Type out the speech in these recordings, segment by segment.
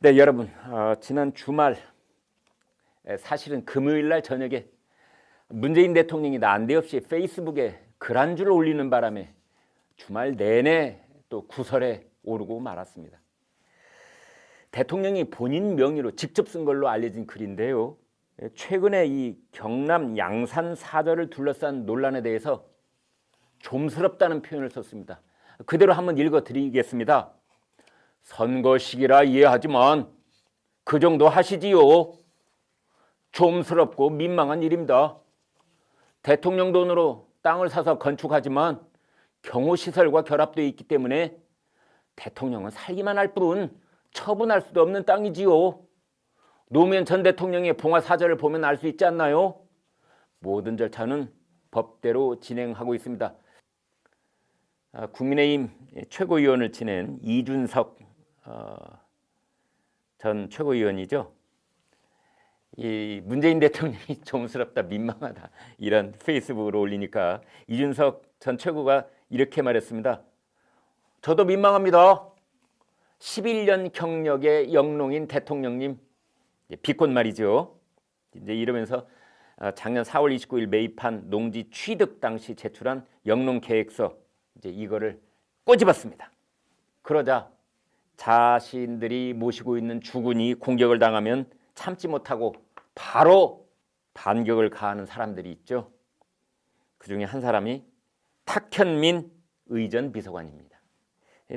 네, 여러분, 지난 주말 사실은 금요일 날 저녁에 문재인 대통령이 난데없이 페이스북에 글 한 줄 올리는 바람에 주말 내내 또 구설에 오르고 말았습니다. 대통령이 본인 명의로 직접 쓴 걸로 알려진 글인데요. 최근에 이 경남 양산 사저를 둘러싼 논란에 대해서 좀스럽다는 표현을 썼습니다. 그대로 한번 읽어드리겠습니다. 선거 시기라 이해하지만 그 정도 하시지요. 좀스럽고 민망한 일입니다. 대통령 돈으로 땅을 사서 건축하지만 경호시설과 결합되어 있기 때문에 대통령은 살기만 할 뿐 처분할 수도 없는 땅이지요. 노무현 전 대통령의 봉화사절을 보면 알 수 있지 않나요? 모든 절차는 법대로 진행하고 있습니다. 국민의힘 최고위원을 지낸 이준석 전 최고위원이죠. 이 문재인 대통령이 좀스럽다, 민망하다 이런 페이스북으로 올리니까 이준석 전 최고가 이렇게 말했습니다. 저도 민망합니다. 11년 경력의 영농인 대통령님, 비꼰 말이죠. 이제 이러면서 작년 4월 29일 매입한 농지 취득 당시 제출한 영농 계획서 이제 이거를 꼬집었습니다. 그러자 자신들이 모시고 있는 주군이 공격을 당하면 참지 못하고 바로 반격을 가하는 사람들이 있죠. 그 중에 한 사람이 탁현민 의전 비서관입니다.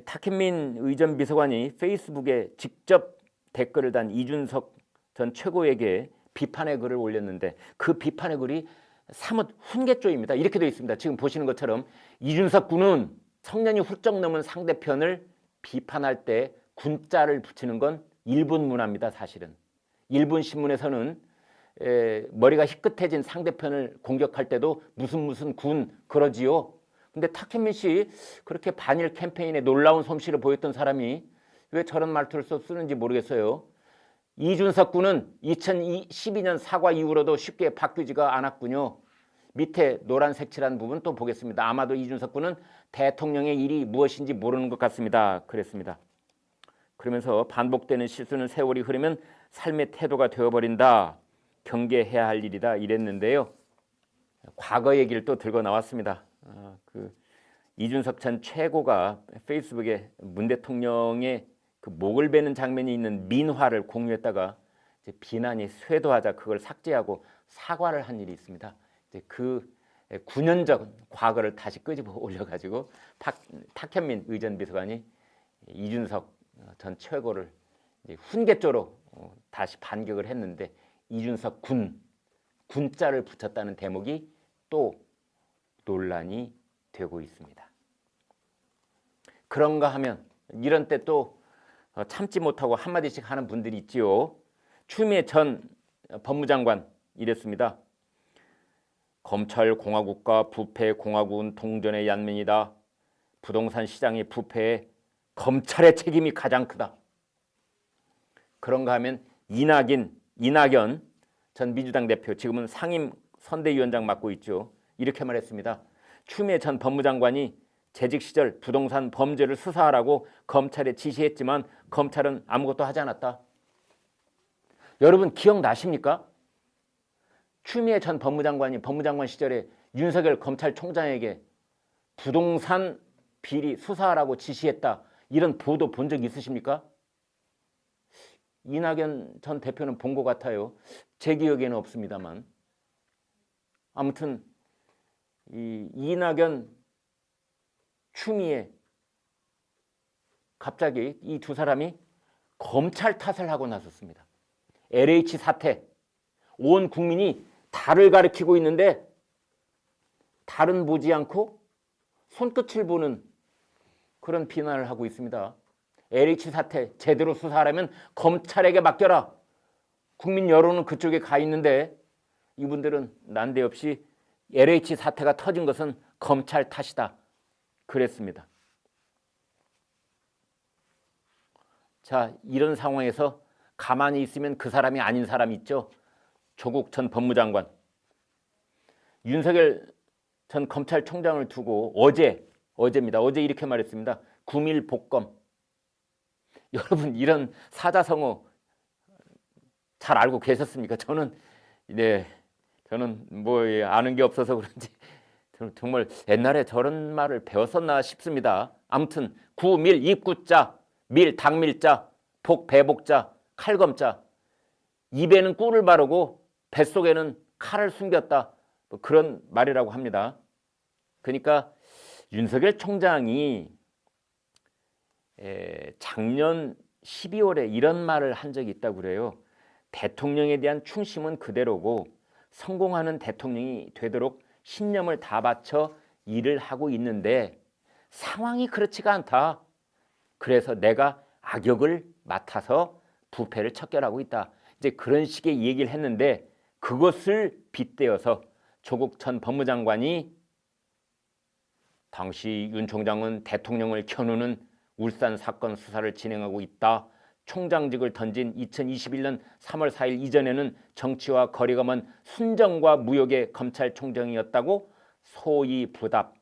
탁현민 의전 비서관이 페이스북에 직접 댓글을 단 이준석 전 최고에게 비판의 글을 올렸는데 그 비판의 글이 사뭇 훈계조입니다. 이렇게 되어 있습니다. 지금 보시는 것처럼 이준석 군은 성년이 훌쩍 넘은 상대편을 비판할 때 군자를 붙이는 건 일본 문화입니다. 사실은 일본 신문에서는 머리가 희끗해진 상대편을 공격할 때도 무슨 군 그러지요. 근데 탁현민 씨 그렇게 반일 캠페인에 놀라운 솜씨를 보였던 사람이 왜 저런 말투를 쓰는지 모르겠어요. 이준석 군은 2012년 사과 이후로도 쉽게 바뀌지가 않았군요. 밑에 노란색 칠한 부분 또 보겠습니다. 아마도 이준석 군은 대통령의 일이 무엇인지 모르는 것 같습니다. 그랬습니다. 그러면서 반복되는 실수는 세월이 흐르면 삶의 태도가 되어버린다. 경계해야 할 일이다 이랬는데요. 과거 얘기를 또 들고 나왔습니다. 이준석 전 최고가 페이스북에 문 대통령의 그 목을 베는 장면이 있는 민화를 공유했다가 이제 비난이 쇄도하자 그걸 삭제하고 사과를 한 일이 있습니다. 이제 그 9년 전 과거를 다시 끄집어 올려가지고 탁현민 의전 비서관이 이준석 전 최고를 이제 훈계조로 다시 반격을 했는데 이준석 군자를 붙였다는 대목이 또 논란이 되고 있습니다. 그런가 하면 이런 때 또 참지 못하고 한마디씩 하는 분들이 있지요. 추미애 전 법무장관 이랬습니다. 검찰공화국과 부패공화국은 동전의 양면이다. 부동산 시장의 부패에 검찰의 책임이 가장 크다. 그런가 하면 이낙연 전 민주당 대표, 지금은 상임 선대위원장 맡고 있죠. 이렇게 말했습니다. 추미애 전 법무장관이 재직 시절 부동산 범죄를 수사하라고 검찰에 지시했지만 검찰은 아무것도 하지 않았다. 여러분 기억나십니까? 추미애 전 법무장관이 법무장관 시절에 윤석열 검찰총장에게 부동산 비리 수사하라고 지시했다. 이런 보도 본 적 있으십니까? 이낙연 전 대표는 본 것 같아요. 제 기억에는 없습니다만. 아무튼 이낙연, 추미애 갑자기 이 두 사람이 검찰 탓을 하고 나섰습니다. LH 사태, 온 국민이 달을 가리키고 있는데 달은 보지 않고 손끝을 보는 그런 비난을 하고 있습니다. LH 사태 제대로 수사하려면 검찰에게 맡겨라. 국민 여론은 그쪽에 가 있는데 이분들은 난데없이 LH 사태가 터진 것은 검찰 탓이다. 그랬습니다. 자, 이런 상황에서 가만히 있으면 그 사람이 아닌 사람이 있죠. 조국 전 법무장관. 윤석열 전 검찰총장을 두고 어제입니다. 어제 이렇게 말했습니다. 9.1 복검. 여러분 이런 사자성어 잘 알고 계셨습니까? 저는 뭐 아는 게 없어서 그런지 정말 옛날에 저런 말을 배웠었나 싶습니다. 아무튼 구밀 입구자, 밀 닭밀자, 복 배복자, 칼검자. 입에는 꿀을 바르고 뱃속에는 칼을 숨겼다. 뭐 그런 말이라고 합니다. 그러니까 윤석열 총장이 작년 12월에 이런 말을 한 적이 있다고 그래요. 대통령에 대한 충심은 그대로고 성공하는 대통령이 되도록 신념을 다 바쳐 일을 하고 있는데 상황이 그렇지가 않다. 그래서 내가 악역을 맡아서 부패를 척결하고 있다. 이제 그런 식의 얘기를 했는데 그것을 빗대어서 조국 전 법무장관이 당시 윤 총장은 대통령을 겨누는 울산 사건 수사를 진행하고 있다. 총장직을 던진 2021년 3월 4일 이전에는 정치와 거리가 먼 순정과 무역의 검찰총장이었다고 소위 부답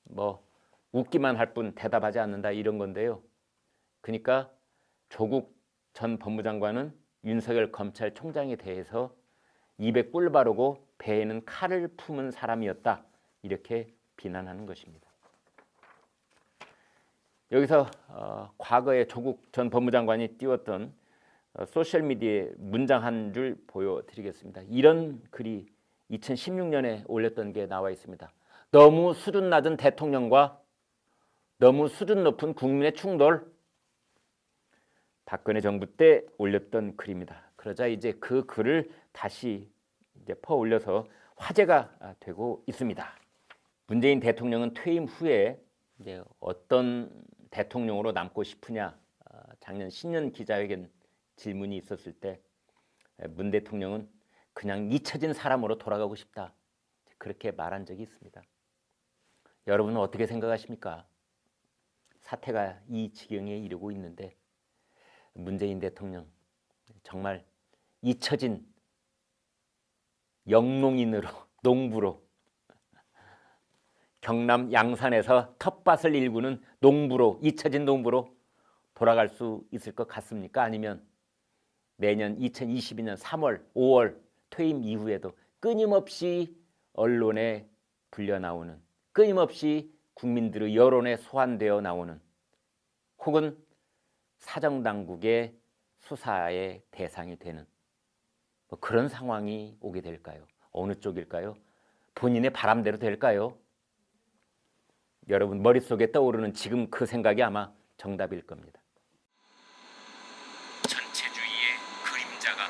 뭐 웃기만 할 뿐 대답하지 않는다 이런 건데요. 그러니까 조국 전 법무장관은 윤석열 검찰총장에 대해서 입에 꿀 바르고 배에는 칼을 품은 사람이었다 이렇게 비난하는 것입니다. 여기서 과거에 조국 전 법무장관이 띄웠던 소셜미디어에 문장 한 줄 보여드리겠습니다. 이런 글이 2016년에 올렸던 게 나와 있습니다. 너무 수준 낮은 대통령과 너무 수준 높은 국민의 충돌. 박근혜 정부 때 올렸던 글입니다. 그러자 이제 그 글을 다시 이제 퍼올려서 화제가 되고 있습니다. 문재인 대통령은 퇴임 후에 이제 어떤 대통령으로 남고 싶으냐, 작년 신년 기자회견 질문이 있었을 때 문 대통령은 그냥 잊혀진 사람으로 돌아가고 싶다 그렇게 말한 적이 있습니다. 여러분은 어떻게 생각하십니까? 사태가 이 지경에 이르고 있는데 문재인 대통령 정말 잊혀진 영농인으로 농부로 경남 양산에서 텃밭을 일구는 농부로 잊혀진 농부로 돌아갈 수 있을 것 같습니까? 아니면 내년 2022년 3월, 5월 퇴임 이후에도 끊임없이 언론에 불려 나오는 끊임없이 국민들의 여론에 소환되어 나오는 혹은 사정당국의 수사의 대상이 되는 뭐 그런 상황이 오게 될까요? 어느 쪽일까요? 본인의 바람대로 될까요? 여러분 머릿속에 떠오르는 지금 그 생각이 아마 정답일 겁니다. 전체주의의 그림자가